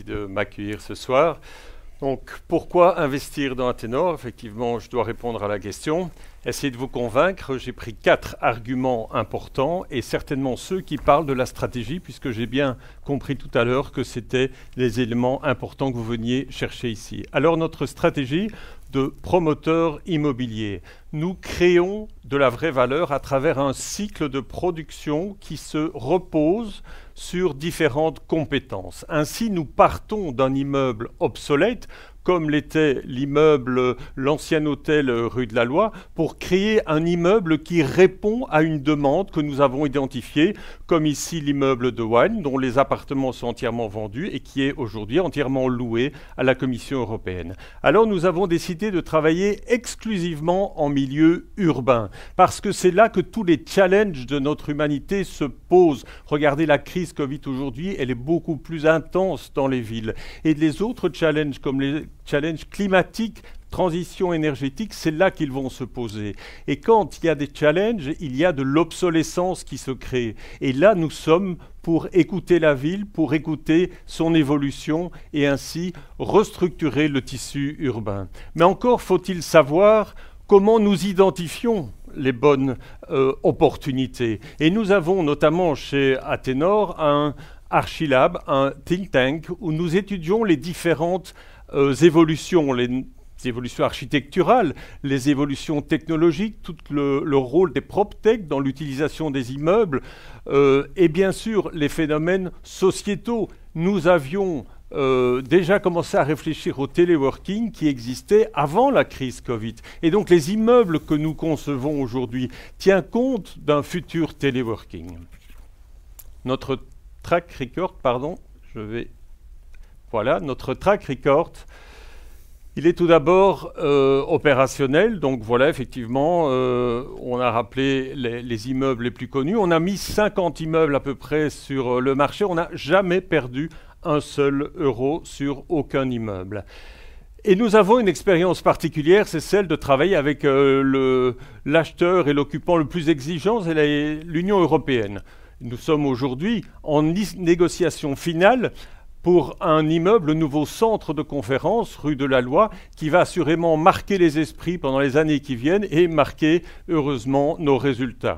de m'accueillir ce soir. Donc, pourquoi investir dans Athénor? Effectivement, je dois répondre à la question. Essayez de vous convaincre. J'ai pris 4 arguments importants et certainement ceux qui parlent de la stratégie, puisque j'ai bien compris tout à l'heure que c'était les éléments importants que vous veniez chercher ici. Alors, notre stratégie de promoteur immobilier. Nous créons de la vraie valeur à travers un cycle de production qui se repose sur différentes compétences. Ainsi, nous partons d'un immeuble obsolète, comme l'était l'immeuble, l'ancien hôtel rue de la Loi, pour créer un immeuble qui répond à une demande que nous avons identifiée, comme ici l'immeuble de One, dont les appartements sont entièrement vendus et qui est aujourd'hui entièrement loué à la Commission européenne. Alors nous avons décidé de travailler exclusivement en milieu urbain, parce que c'est là que tous les challenges de notre humanité se posent. Regardez la crise Covid aujourd'hui, elle est beaucoup plus intense dans les villes. Et les autres challenges, comme les challenges climatiques, transition énergétique, c'est là qu'ils vont se poser. Et quand il y a des challenges, il y a de l'obsolescence qui se crée. Et là, nous sommes pour écouter la ville, pour écouter son évolution et ainsi restructurer le tissu urbain. Mais encore faut-il savoir comment nous identifions les bonnes opportunités. Et nous avons notamment chez Athénor un Archilab, un think tank, où nous étudions les différentes évolutions, les évolutions architecturales, les évolutions technologiques, tout le rôle des PropTech dans l'utilisation des immeubles, et bien sûr les phénomènes sociétaux. Nous avions déjà commencé à réfléchir au téléworking qui existait avant la crise Covid. Et donc les immeubles que nous concevons aujourd'hui tiennent compte d'un futur téléworking. Notre track record, notre track record, il est tout d'abord opérationnel. Donc voilà, effectivement, on a rappelé les immeubles les plus connus. On a mis 50 immeubles à peu près sur le marché. On n'a jamais perdu un seul euro sur aucun immeuble. Et nous avons une expérience particulière, c'est celle de travailler avec l'acheteur et l'occupant le plus exigeant, c'est l'Union européenne. Nous sommes aujourd'hui en négociation finale pour un immeuble, le nouveau centre de conférence, rue de la Loi, qui va assurément marquer les esprits pendant les années qui viennent et marquer, heureusement, nos résultats.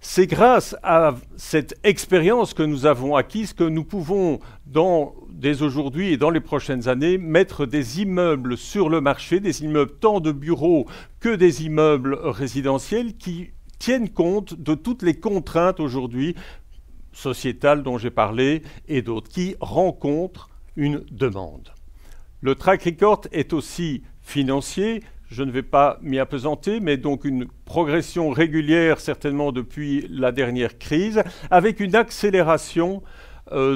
C'est grâce à cette expérience que nous avons acquise que nous pouvons, dès aujourd'hui et dans les prochaines années, mettre des immeubles sur le marché, des immeubles tant de bureaux que des immeubles résidentiels qui tiennent compte de toutes les contraintes aujourd'hui sociétales dont j'ai parlé et d'autres qui rencontrent une demande. Le track record est aussi financier. Je ne vais pas m'y appesanter, mais donc une progression régulière certainement depuis la dernière crise, avec une accélération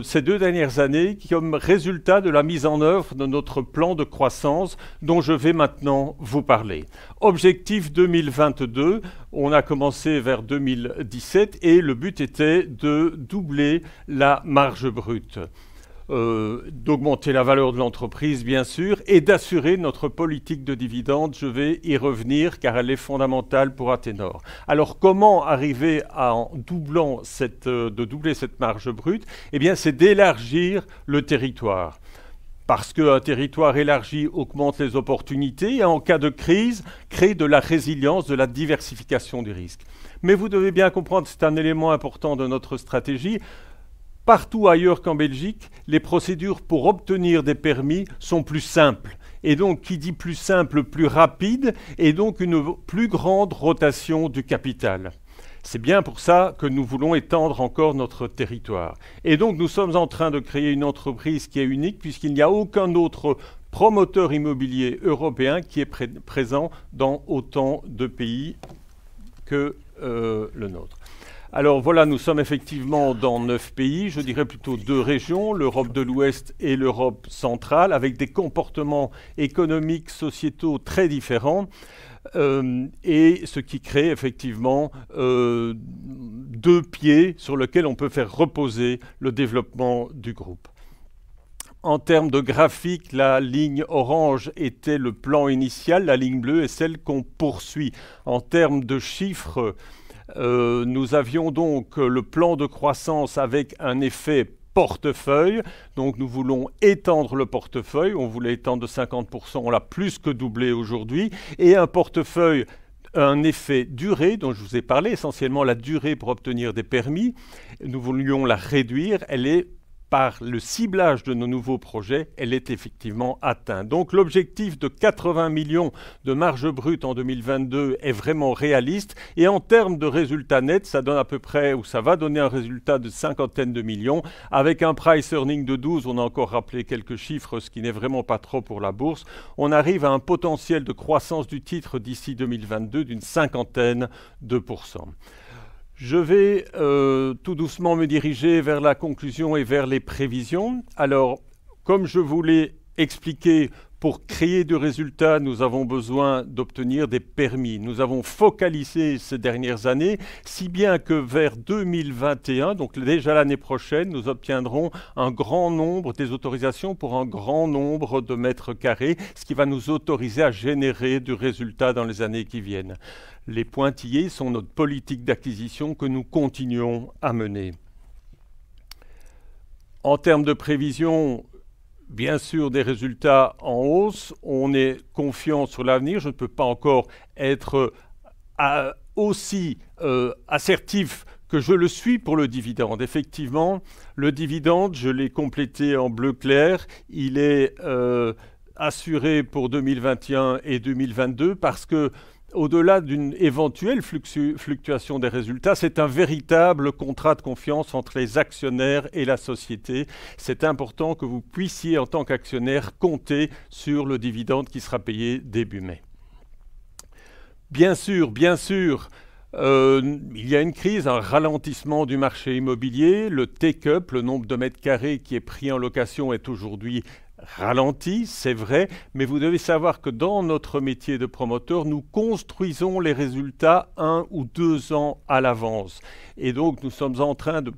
ces 2 dernières années comme résultat de la mise en œuvre de notre plan de croissance dont je vais maintenant vous parler. Objectif 2022, on a commencé vers 2017 et le but était de doubler la marge brute. D'augmenter la valeur de l'entreprise, bien sûr, et d'assurer notre politique de dividendes. Je vais y revenir car elle est fondamentale pour Athénor. Alors, comment arriver à de doubler cette marge brute? Eh bien, c'est d'élargir le territoire. Parce qu'un territoire élargi augmente les opportunités et en cas de crise, crée de la résilience, de la diversification des risques. Mais vous devez bien comprendre, c'est un élément important de notre stratégie. Partout ailleurs qu'en Belgique, les procédures pour obtenir des permis sont plus simples. Et donc, qui dit plus simple, plus rapide, et donc une plus grande rotation du capital. C'est bien pour ça que nous voulons étendre encore notre territoire. Et donc, nous sommes en train de créer une entreprise qui est unique, puisqu'il n'y a aucun autre promoteur immobilier européen qui est présent dans autant de pays que le nôtre. Alors voilà, nous sommes effectivement dans 9 pays, je dirais plutôt 2 régions, l'Europe de l'Ouest et l'Europe centrale, avec des comportements économiques, sociétaux très différents, et ce qui crée effectivement 2 pieds sur lesquels on peut faire reposer le développement du groupe. En termes de graphique, la ligne orange était le plan initial, la ligne bleue est celle qu'on poursuit. En termes de chiffres, nous avions donc le plan de croissance avec un effet portefeuille. Donc nous voulons étendre le portefeuille. On voulait étendre de 50%, on l'a plus que doublé aujourd'hui. Et un portefeuille, un effet durée dont je vous ai parlé, essentiellement la durée pour obtenir des permis. Nous voulions la réduire. Elle est, par le ciblage de nos nouveaux projets, elle est effectivement atteinte. Donc l'objectif de 80 millions de marge brute en 2022 est vraiment réaliste. Et en termes de résultats nets, ça donne à peu près, ou ça va donner un résultat de 50 de millions. Avec un price earning de 12, on a encore rappelé quelques chiffres, ce qui n'est vraiment pas trop pour la bourse. On arrive à un potentiel de croissance du titre d'ici 2022 d'une 50%. Je vais tout doucement me diriger vers la conclusion et vers les prévisions. Alors, comme je vous l'ai expliqué, pour créer du résultat, nous avons besoin d'obtenir des permis. Nous avons focalisé ces dernières années, si bien que vers 2021, donc déjà l'année prochaine, nous obtiendrons un grand nombre des autorisations pour un grand nombre de mètres carrés, ce qui va nous autoriser à générer du résultat dans les années qui viennent. Les pointillés sont notre politique d'acquisition que nous continuons à mener. En termes de prévision, bien sûr des résultats en hausse. On est confiant sur l'avenir. Je ne peux pas encore être aussi assertif que je le suis pour le dividende. Effectivement, le dividende, je l'ai complété en bleu clair. Il est assuré pour 2021 et 2022 parce que au-delà d'une éventuelle fluctuation des résultats, c'est un véritable contrat de confiance entre les actionnaires et la société. C'est important que vous puissiez, en tant qu'actionnaire, compter sur le dividende qui sera payé début mai. Bien sûr, il y a une crise, un ralentissement du marché immobilier. Le take-up, le nombre de mètres carrés qui est pris en location est aujourd'hui ralenti, c'est vrai, mais vous devez savoir que dans notre métier de promoteur, nous construisons les résultats 1 ou 2 ans à l'avance. Et donc, nous sommes en train de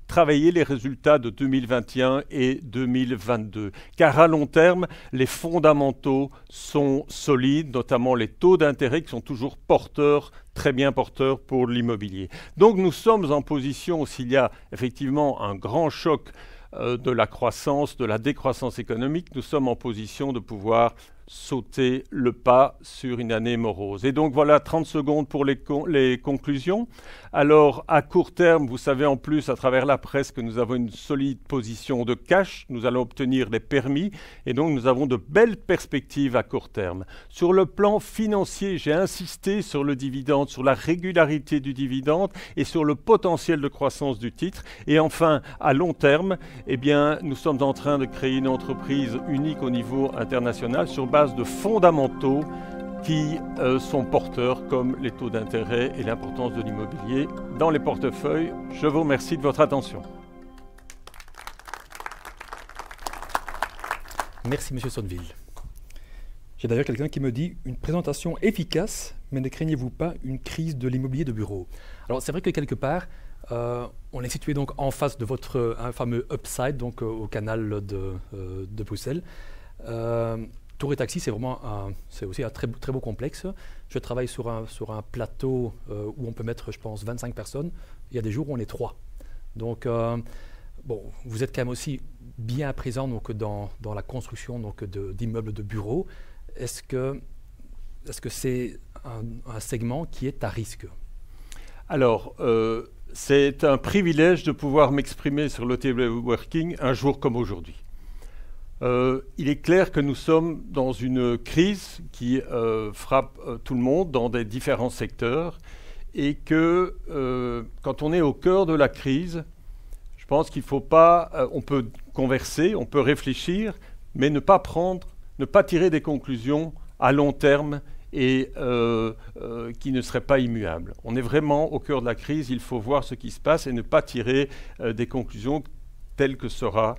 travailler les résultats de 2021 et 2022. Car à long terme, les fondamentaux sont solides, notamment les taux d'intérêt qui sont toujours porteurs, très bien porteurs pour l'immobilier. Donc, nous sommes en position, s'il y a effectivement un grand choc de la croissance, de la décroissance économique, nous sommes en position de pouvoir sauter le pas sur une année morose. Et donc voilà 30 secondes pour les conclusions. Alors à court terme, vous savez en plus à travers la presse que nous avons une solide position de cash, nous allons obtenir des permis et donc nous avons de belles perspectives à court terme. Sur le plan financier, j'ai insisté sur le dividende, sur la régularité du dividende et sur le potentiel de croissance du titre. Et enfin, à long terme, eh bien, nous sommes en train de créer une entreprise unique au niveau international sur base de fondamentaux qui sont porteurs comme les taux d'intérêt et l'importance de l'immobilier dans les portefeuilles. Je vous remercie de votre attention. Merci M. Sonneville. J'ai d'ailleurs quelqu'un qui me dit une présentation efficace, mais ne craignez-vous pas une crise de l'immobilier de bureau? Alors c'est vrai que quelque part, on est situé donc en face de votre fameux upside, donc au canal de Bruxelles. Tour et Taxi, c'est aussi un très beau complexe. Je travaille sur un plateau où on peut mettre, je pense, 25 personnes. Il y a des jours où on est 3. Donc, bon, vous êtes quand même aussi bien présent donc, dans la construction d'immeubles de bureaux. Est-ce que c'est un segment qui est à risque? Alors, c'est un privilège de pouvoir m'exprimer sur le téléworking un jour comme aujourd'hui. Il est clair que nous sommes dans une crise qui frappe tout le monde dans des différents secteurs et que quand on est au cœur de la crise, je pense qu'il ne faut pas, on peut converser, on peut réfléchir, mais ne pas tirer des conclusions à long terme et qui ne seraient pas immuables. On est vraiment au cœur de la crise, il faut voir ce qui se passe et ne pas tirer des conclusions telles que sera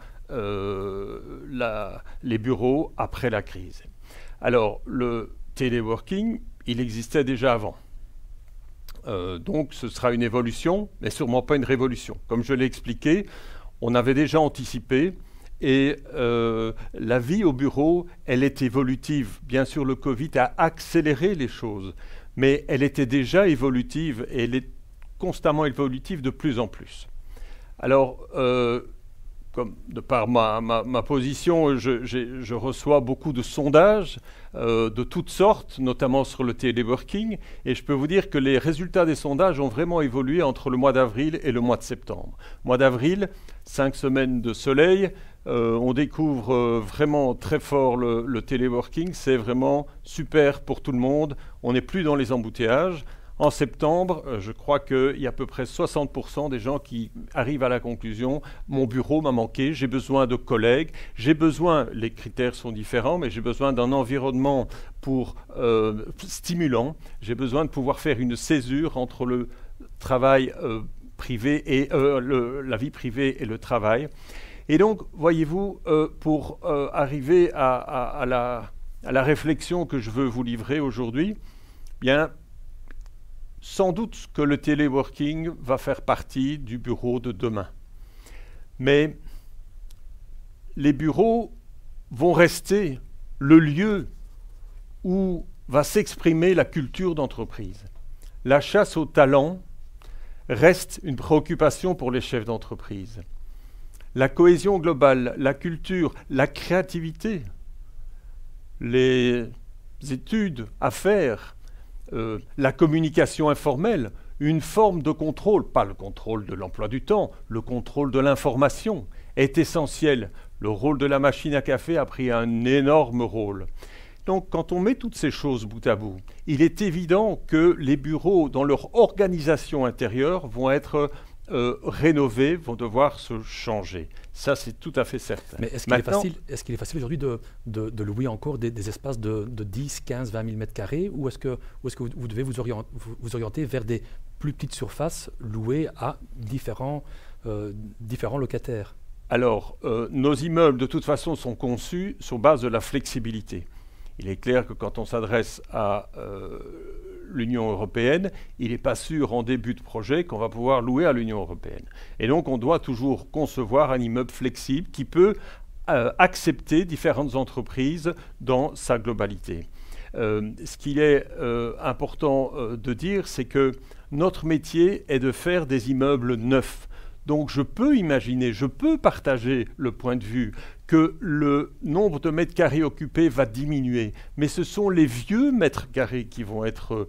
les bureaux après la crise. Alors, le téléworking, il existait déjà avant. Donc, ce sera une évolution, mais sûrement pas une révolution. Comme je l'ai expliqué, on avait déjà anticipé et la vie au bureau, elle est évolutive. Bien sûr, le Covid a accéléré les choses, mais elle était déjà évolutive et elle est constamment évolutive de plus en plus. Alors, comme de par ma position, je reçois beaucoup de sondages de toutes sortes, notamment sur le téléworking, et je peux vous dire que les résultats des sondages ont vraiment évolué entre le mois d'avril et le mois de septembre. Mois d'avril, 5 semaines de soleil, on découvre vraiment très fort le téléworking, c'est vraiment super pour tout le monde, on n'est plus dans les embouteillages. En septembre, je crois qu'il y a à peu près 60% des gens qui arrivent à la conclusion « Mon bureau m'a manqué, j'ai besoin de collègues, j'ai besoin, les critères sont différents, mais j'ai besoin d'un environnement stimulant, j'ai besoin de pouvoir faire une césure entre le travail privé et la vie privée et le travail. » Et donc, voyez-vous, pour arriver à la réflexion que je veux vous livrer aujourd'hui, bien, sans doute que le téléworking va faire partie du bureau de demain. Mais les bureaux vont rester le lieu où va s'exprimer la culture d'entreprise. La chasse au talent reste une préoccupation pour les chefs d'entreprise. La cohésion globale, la culture, la créativité, les études à faire, la communication informelle, une forme de contrôle, pas le contrôle de l'emploi du temps, le contrôle de l'information est essentiel. Le rôle de la machine à café a pris un énorme rôle. Donc, quand on met toutes ces choses bout à bout, il est évident que les bureaux, dans leur organisation intérieure, vont être rénovés, vont devoir se changer. Ça, c'est tout à fait certain. Mais est-ce qu'il est facile aujourd'hui de louer encore des espaces de 10, 15, 20 000 mètres carrés, ou est-ce que vous devez vous orienter vers des plus petites surfaces louées à différents locataires? Alors, nos immeubles, de toute façon, sont conçus sur base de la flexibilité. Il est clair que quand on s'adresse à l'Union européenne, il n'est pas sûr en début de projet qu'on va pouvoir louer à l'Union européenne. Et donc on doit toujours concevoir un immeuble flexible qui peut accepter différentes entreprises dans sa globalité. Ce qu'il est important de dire, c'est que notre métier est de faire des immeubles neufs. Donc je peux imaginer, je peux partager le point de vue que le nombre de mètres carrés occupés va diminuer, mais ce sont les vieux mètres carrés qui vont être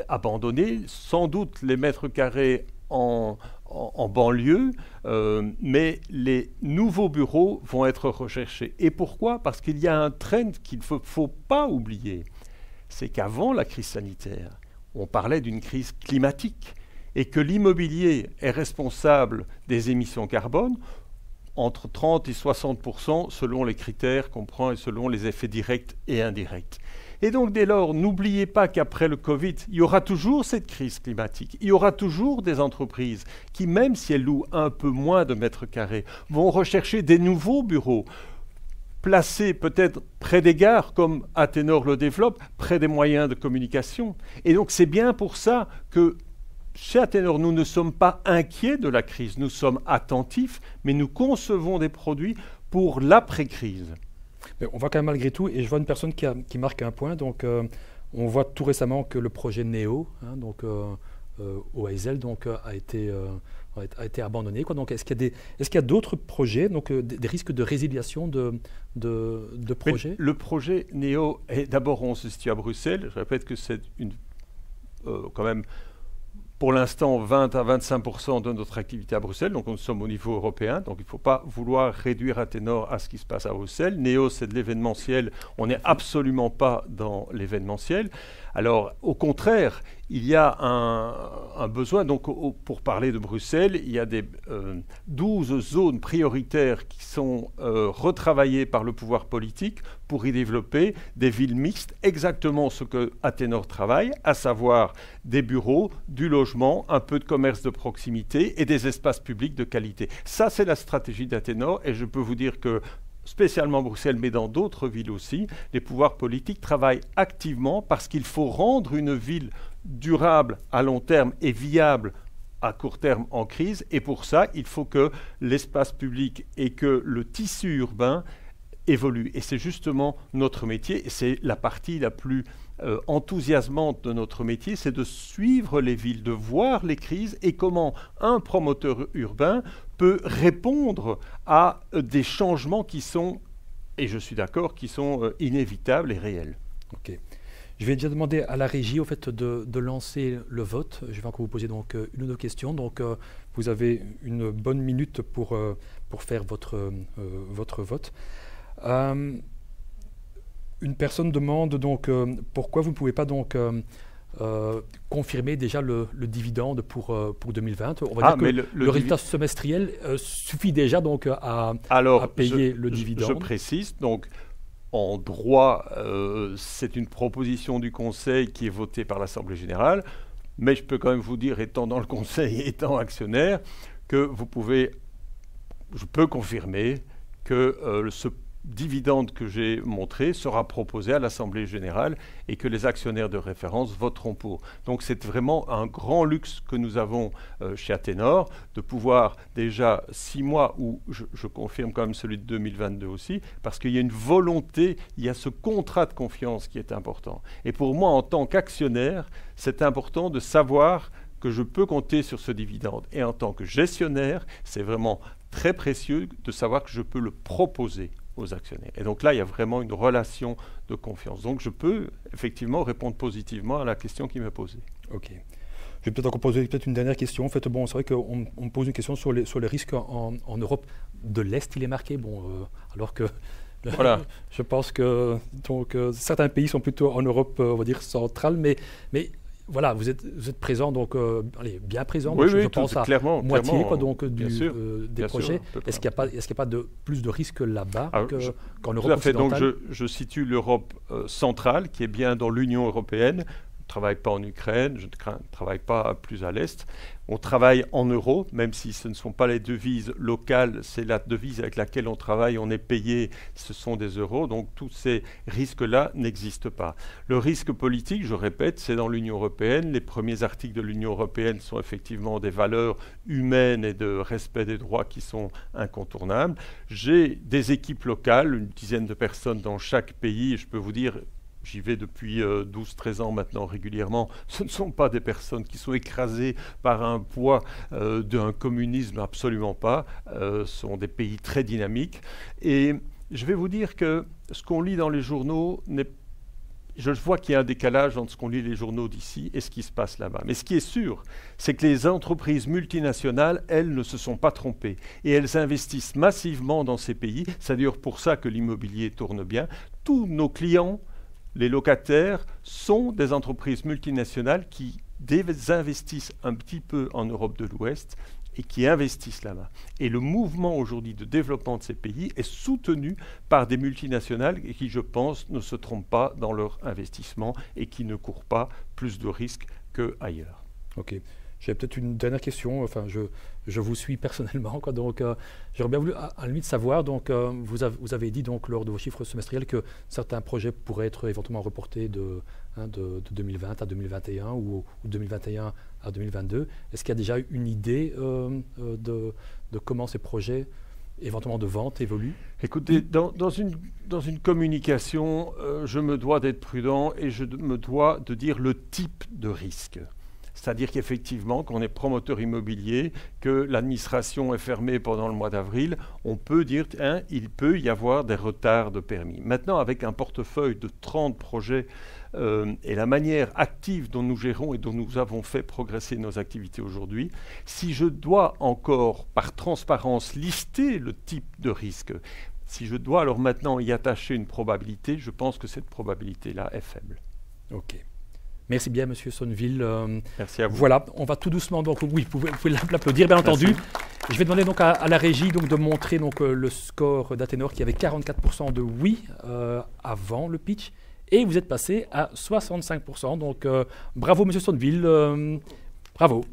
abandonnés, sans doute les mètres carrés en banlieue, mais les nouveaux bureaux vont être recherchés. Et pourquoi? Parce qu'il y a un trend qu'il ne faut pas oublier, c'est qu'avant la crise sanitaire, on parlait d'une crise climatique, et que l'immobilier est responsable des émissions carbone entre 30 et 60% selon les critères qu'on prend et selon les effets directs et indirects. Et donc dès lors, n'oubliez pas qu'après le Covid, il y aura toujours cette crise climatique. Il y aura toujours des entreprises qui, même si elles louent un peu moins de mètres carrés, vont rechercher des nouveaux bureaux, placés peut-être près des gares, comme Athénor le développe, près des moyens de communication. Et donc c'est bien pour ça que chez Athénor, nous ne sommes pas inquiets de la crise, nous sommes attentifs, mais nous concevons des produits pour l'après-crise. Mais on voit quand même malgré tout, et je vois une personne qui marque un point, donc on voit tout récemment que le projet NEO, au Heysel, a été abandonné. Donc est-ce qu'il y a d'autres projets, donc des risques de résiliation de projets? Le projet NEO, d'abord on se situe à Bruxelles, je répète que c'est quand même pour l'instant 20 à 25% de notre activité à Bruxelles, donc nous sommes au niveau européen, donc il ne faut pas vouloir réduire Athénor à ce qui se passe à Bruxelles. Néo, c'est de l'événementiel, on n'est absolument pas dans l'événementiel. Alors, au contraire, il y a un besoin, donc pour parler de Bruxelles, il y a des 12 zones prioritaires qui sont retravaillées par le pouvoir politique pour y développer des villes mixtes, exactement ce que Athénor travaille, à savoir des bureaux, du logement, un peu de commerce de proximité et des espaces publics de qualité. Ça, c'est la stratégie d'Athénor et je peux vous dire que spécialement Bruxelles, mais dans d'autres villes aussi, les pouvoirs politiques travaillent activement parce qu'il faut rendre une ville durable à long terme et viable à court terme en crise. Et pour ça, il faut que l'espace public et que le tissu urbain évolue. Et c'est justement notre métier, et c'est la partie la plus enthousiasmante de notre métier, c'est de suivre les villes, de voir les crises et comment un promoteur urbain peut répondre à des changements qui sont, et je suis d'accord, qui sont inévitables et réels. Ok. Je vais déjà demander à la régie au fait de lancer le vote. Je vais encore vous poser donc une ou deux questions. Donc vous avez une bonne minute pour faire votre vote. Une personne demande donc pourquoi vous ne pouvez pas donc confirmer déjà le dividende pour 2020. On va dire que le résultat semestriel suffit déjà donc à payer le dividende. Je précise donc. En droit, c'est une proposition du Conseil qui est votée par l'Assemblée générale, mais je peux quand même vous dire, étant dans le Conseil et étant actionnaire, que je peux confirmer que ce dividende que j'ai montré sera proposé à l'Assemblée générale et que les actionnaires de référence voteront pour. Donc c'est vraiment un grand luxe que nous avons chez Athénor, de pouvoir déjà 6 mois, où je confirme quand même celui de 2022 aussi, parce qu'il y a une volonté, il y a ce contrat de confiance qui est important. Et pour moi, en tant qu'actionnaire, c'est important de savoir que je peux compter sur ce dividende. Et en tant que gestionnaire, c'est vraiment très précieux de savoir que je peux le proposer aux actionnaires. Et donc là, il y a vraiment une relation de confiance. Donc je peux effectivement répondre positivement à la question qui m'est posée. Ok. Je vais peut-être encore poser une dernière question. En fait, bon, c'est vrai qu'on me pose une question sur les risques en Europe de l'Est. Il est marqué, alors que voilà. Je pense que certains pays sont plutôt en Europe, on va dire centrale, mais voilà, vous êtes présent, donc bien présent. Oui, je pense à moitié donc, des projets. Sûr, est-ce qu'il n'y a pas plus de risques là-bas qu'en Europe tout à fait. Donc occidentale? je situe l'Europe centrale, qui est bien dans l'Union européenne. Je ne travaille pas en Ukraine, je ne travaille pas plus à l'Est. On travaille en euros, même si ce ne sont pas les devises locales, c'est la devise avec laquelle on travaille, on est payé, ce sont des euros. Donc tous ces risques-là n'existent pas. Le risque politique, je répète, c'est dans l'Union européenne. Les premiers articles de l'Union européenne sont effectivement des valeurs humaines et de respect des droits qui sont incontournables. J'ai des équipes locales, une dizaine de personnes dans chaque pays, et je peux vous dire, j'y vais depuis 12-13 ans maintenant régulièrement. Ce ne sont pas des personnes qui sont écrasées par un poids d'un communisme, absolument pas. Ce sont des pays très dynamiques. Et je vais vous dire que ce qu'on lit dans les journaux, je vois qu'il y a un décalage entre ce qu'on lit les journaux d'ici et ce qui se passe là-bas. Mais ce qui est sûr, c'est que les entreprises multinationales, elles, ne se sont pas trompées. Et elles investissent massivement dans ces pays. C'est d'ailleurs pour ça que l'immobilier tourne bien. Tous nos clients, les locataires, sont des entreprises multinationales qui désinvestissent un petit peu en Europe de l'Ouest et qui investissent là-bas. Et le mouvement aujourd'hui de développement de ces pays est soutenu par des multinationales et qui, je pense, ne se trompent pas dans leur investissement et qui ne courent pas plus de risques qu'ailleurs. Ok. J'ai peut-être une dernière question. Enfin, je vous suis personnellement, quoi. Donc, j'aurais bien voulu, à la limite, savoir. Donc, vous avez dit donc lors de vos chiffres semestriels que certains projets pourraient être éventuellement reportés de 2020 à 2021 ou 2021 à 2022. Est-ce qu'il y a déjà une idée de comment ces projets, éventuellement de vente, évoluent? Écoutez, dans une communication, je me dois d'être prudent et je me dois de dire le type de risque. C'est-à-dire qu'effectivement, quand on est promoteur immobilier, que l'administration est fermée pendant le mois d'avril, on peut dire il peut y avoir des retards de permis. Maintenant, avec un portefeuille de 30 projets et la manière active dont nous gérons et dont nous avons fait progresser nos activités aujourd'hui, si je dois encore, par transparence, lister le type de risque, si je dois alors maintenant y attacher une probabilité, je pense que cette probabilité-là est faible. Ok. Merci bien, Monsieur Sonneville. Merci à vous. Voilà, on va tout doucement. Donc, oui, vous pouvez l'applaudir, bien entendu. Merci. Je vais demander donc à la régie donc, de montrer donc, le score d'Athénor qui avait 44% de oui avant le pitch. Et vous êtes passé à 65%. Donc, bravo, Monsieur Sonneville. Bravo.